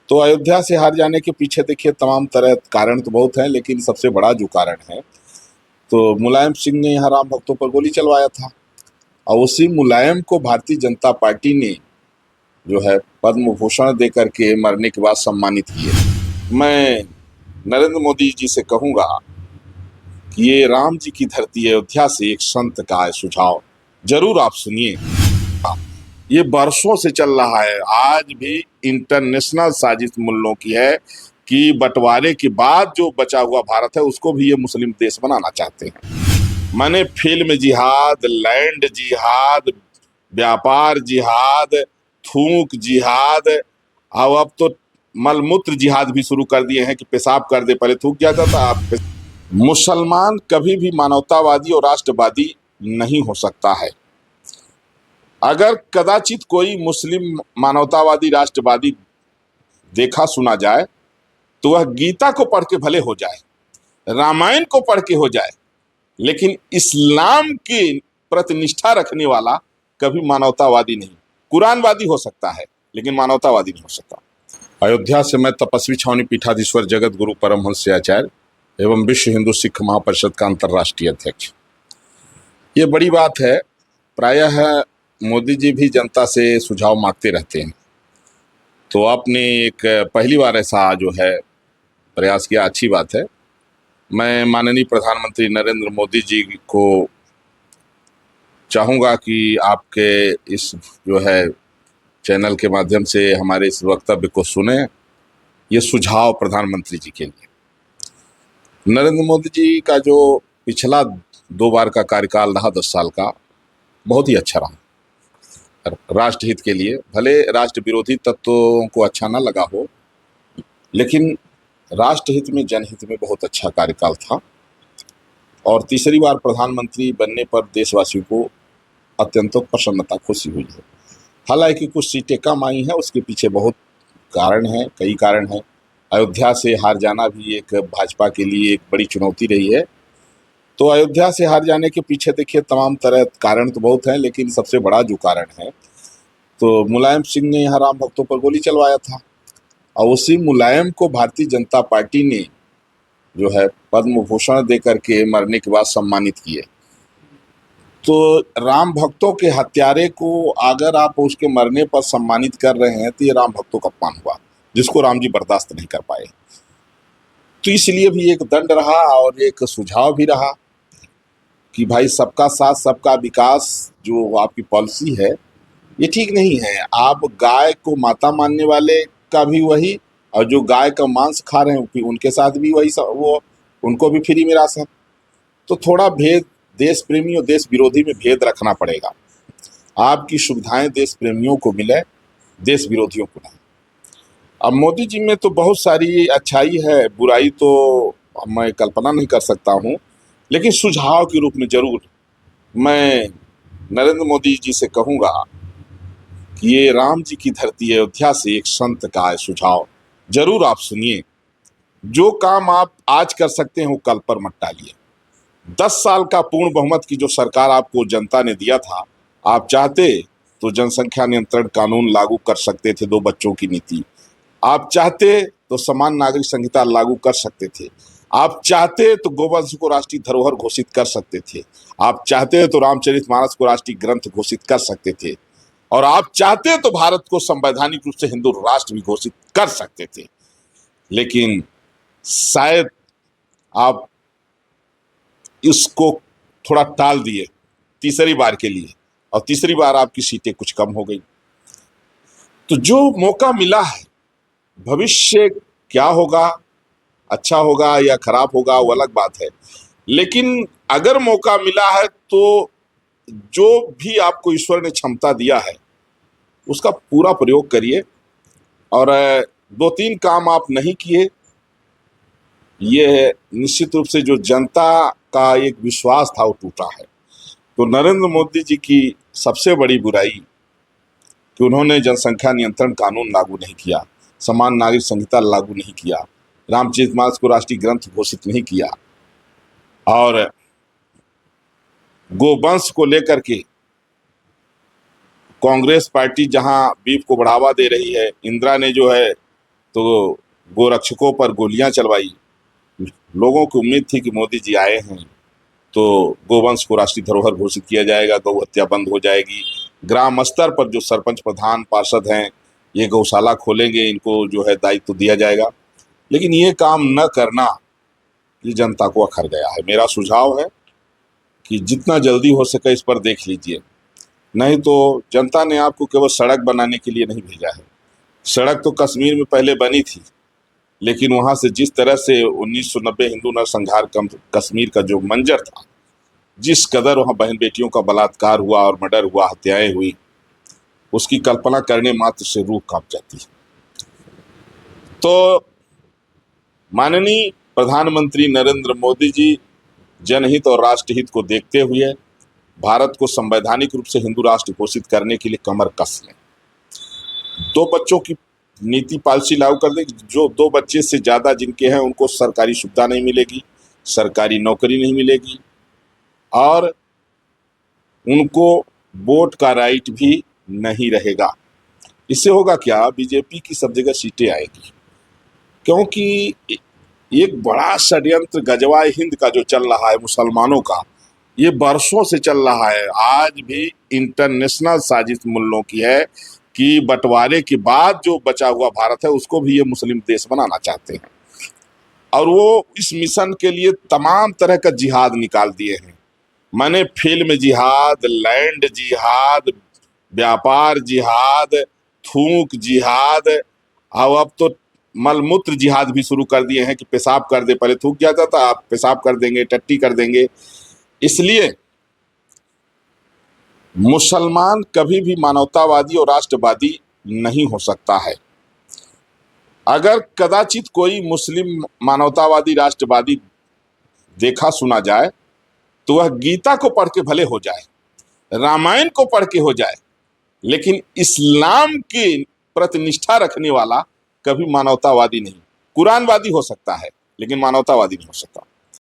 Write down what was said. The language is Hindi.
तो अयोध्या से हार जाने के पीछे देखिए तमाम तरह कारण तो बहुत हैं, लेकिन सबसे बड़ा जो कारण है तो मुलायम सिंह ने यहाँ राम भक्तों पर गोली चलवाया था। और उसी मुलायम को भारतीय जनता पार्टी ने जो है पद्म भूषण दे करके मरने के बाद सम्मानित किए। मैं नरेंद्र मोदी जी से कहूंगा कि ये राम जी की धरती अयोध्या से एक संत का है सुझाव, जरूर आप सुनिए। ये बरसों से चल रहा है, आज भी इंटरनेशनल साजिश मुल्लों की है कि बंटवारे के बाद जो बचा हुआ भारत है उसको भी ये मुस्लिम देश बनाना चाहते हैं। माने फिल्म जिहाद, लैंड जिहाद, व्यापार जिहाद, थूक जिहाद, और अब तो मलमूत्र जिहाद भी शुरू कर दिए हैं कि पेशाब कर दे, पहले थूक जाता था आप। मुसलमान कभी भी मानवतावादी और राष्ट्रवादी नहीं हो सकता है। अगर कदाचित कोई मुस्लिम मानवतावादी राष्ट्रवादी देखा सुना जाए तो वह गीता को पढ़ के भले हो जाए, रामायण को पढ़ के हो जाए, लेकिन इस्लाम की प्रति निष्ठा रखने वाला कभी मानवतावादी नहीं। कुरानवादी हो सकता है लेकिन मानवतावादी नहीं हो सकता। अयोध्या से मैं तपस्वी छावनी पीठाधीश्वर जगत गुरु परमहंस आचार्य एवं विश्व हिंदू सिख महापरिषद का अंतर्राष्ट्रीय अध्यक्ष। ये बड़ी बात है। प्रायः मोदी जी भी जनता से सुझाव मांगते रहते हैं, तो आपने एक पहली बार ऐसा जो है प्रयास किया, अच्छी बात है। मैं माननीय प्रधानमंत्री नरेंद्र मोदी जी को चाहूँगा कि आपके इस जो है चैनल के माध्यम से हमारे इस वक्तव्य को सुने। ये सुझाव प्रधानमंत्री जी के लिए। नरेंद्र मोदी जी का जो पिछला 2 बार का कार्यकाल रहा 10 साल का, बहुत ही अच्छा रहा राष्ट्रहित के लिए। भले राष्ट्र विरोधी तत्वों को अच्छा ना लगा हो, लेकिन राष्ट्रहित में, जनहित में बहुत अच्छा कार्यकाल था। और तीसरी बार प्रधानमंत्री बनने पर देशवासियों को अत्यंत प्रसन्नता, खुशी हुई है। हालांकि कुछ सीटें कम आई हैं, उसके पीछे बहुत कारण हैं, कई कारण हैं। अयोध्या से हार जाना भी एक भाजपा के लिए एक बड़ी चुनौती रही है। तो अयोध्या से हार जाने के पीछे देखिए तमाम तरह कारण तो बहुत हैं, लेकिन सबसे बड़ा जो कारण है तो मुलायम सिंह ने यहाँ राम भक्तों पर गोली चलवाया था। और उसी मुलायम को भारतीय जनता पार्टी ने जो है पद्म भूषण दे करके मरने के बाद सम्मानित किए। तो राम भक्तों के हत्यारे को अगर आप उसके मरने पर सम्मानित कर रहे हैं तो ये राम भक्तों का अपमान हुआ, जिसको राम जी बर्दाश्त नहीं कर पाए। तो इसलिए भी एक दंड रहा और एक सुझाव भी रहा कि भाई सबका साथ सबका विकास जो आपकी पॉलिसी है ये ठीक नहीं है। आप गाय को माता मानने वाले का भी वही, और जो गाय का मांस खा रहे हैं उनके साथ भी वही वो उनको भी फ्री में राशन। तो थोड़ा भेद देश प्रेमी और देश विरोधी में भेद रखना पड़ेगा। आपकी सुविधाएं देश प्रेमियों को मिले, देश विरोधियों को नहीं। अब मोदी जी में तो बहुत सारी अच्छाई है, बुराई तो मैं कल्पना नहीं कर सकता हूँ, लेकिन सुझाव के रूप में जरूर मैं नरेंद्र मोदी जी से कहूँगा कि ये राम जी की धरती अयोध्या से एक संत का है सुझाव, जरूर आप सुनिए। जो काम आप आज कर सकते हैं वो कल पर मत टालिए। 10 साल का पूर्ण बहुमत की जो सरकार आपको जनता ने दिया था, आप चाहते तो जनसंख्या नियंत्रण कानून लागू कर सकते थे, 2 बच्चों की नीति। आप चाहते तो समान नागरिक संहिता लागू कर सकते थे। आप चाहते तो गोवंश को राष्ट्रीय धरोहर घोषित कर सकते थे। आप चाहते तो रामचरितमानस को राष्ट्रीय ग्रंथ घोषित कर सकते थे। और आप चाहते तो भारत को संवैधानिक रूप से हिंदू राष्ट्र भी घोषित कर सकते थे। लेकिन शायद आप इसको थोड़ा टाल दिए तीसरी बार के लिए, और तीसरी बार आपकी सीटें कुछ कम हो गई। तो जो मौका मिला है, भविष्य क्या होगा, अच्छा होगा या खराब होगा वो अलग बात है, लेकिन अगर मौका मिला है तो जो भी आपको ईश्वर ने क्षमता दिया है उसका पूरा प्रयोग करिए। और 2-3 काम आप नहीं किए, ये निश्चित रूप से जो जनता का एक विश्वास था वो टूटा है। तो नरेंद्र मोदी जी की सबसे बड़ी बुराई कि उन्होंने जनसंख्या नियंत्रण कानून लागू नहीं किया, समान नागरिक संहिता लागू नहीं किया, रामचरितमानस को राष्ट्रीय ग्रंथ घोषित नहीं किया, और गोवंश को लेकर के कांग्रेस पार्टी जहां बीफ को बढ़ावा दे रही है, इंदिरा ने जो है तो गोरक्षकों पर गोलियां चलवाई। लोगों को उम्मीद थी कि मोदी जी आए हैं तो गोवंश को राष्ट्रीय धरोहर घोषित किया जाएगा, गौ हत्या बंद हो जाएगी। ग्राम स्तर पर जो सरपंच प्रधान पार्षद हैं ये गौशाला खोलेंगे, इनको जो है दायित्व दिया जाएगा। लेकिन ये काम न करना ये जनता को अखर गया है। मेरा सुझाव है कि जितना जल्दी हो सके इस पर देख लीजिए, नहीं तो जनता ने आपको केवल सड़क बनाने के लिए नहीं भेजा है। सड़क तो कश्मीर में पहले बनी थी, लेकिन वहां से जिस तरह से 1990 हिंदू नरसंहार कश्मीर का जो मंजर था, जिस कदर वहां बहन बेटियों का बलात्कार हुआ और मर्डर हुआ, हत्याएं हुई, उसकी कल्पना करने मात्र से रूह कांप जाती है। तो माननीय प्रधानमंत्री नरेंद्र मोदी जी जनहित और राष्ट्रहित को देखते हुए भारत को संवैधानिक रूप से हिंदू राष्ट्र घोषित करने के लिए कमर कस लें। 2 बच्चों की नीति पॉलिसी लागू कर दें। जो 2 बच्चे से ज्यादा जिनके हैं उनको सरकारी सुविधा नहीं मिलेगी, सरकारी नौकरी नहीं मिलेगी और उनको वोट का राइट भी नहीं रहेगा। इससे होगा क्या, बीजेपी की सब जगह सीटें आएगी, क्योंकि एक बड़ा षड्यंत्र गजवाए हिंद का जो चल रहा है मुसलमानों का, ये बरसों से चल रहा है। आज भी इंटरनेशनल साजिश मुल्लों की है कि बंटवारे के बाद जो बचा हुआ भारत है उसको भी ये मुस्लिम देश बनाना चाहते हैं और वो इस मिशन के लिए तमाम तरह का जिहाद निकाल दिए हैं। माने फिल्म जिहाद, लैंड जिहाद, व्यापार जिहाद, थूक जिहाद, और अब तो मलमूत्र जिहाद भी शुरू कर दिए हैं कि पेशाब कर दे, पहले थूक जाता था, आप पेशाब कर देंगे, टट्टी कर देंगे। इसलिए मुसलमान कभी भी मानवतावादी और राष्ट्रवादी नहीं हो सकता है। अगर कदाचित कोई मुस्लिम मानवतावादी राष्ट्रवादी देखा सुना जाए तो वह गीता को पढ़ के भले हो जाए, रामायण को पढ़ के हो जाए, लेकिन इस्लाम के प्रति निष्ठा रखने वाला कभी मानवतावादी नहीं। कुरानवादी हो सकता है लेकिन मानवतावादी नहीं हो सकता।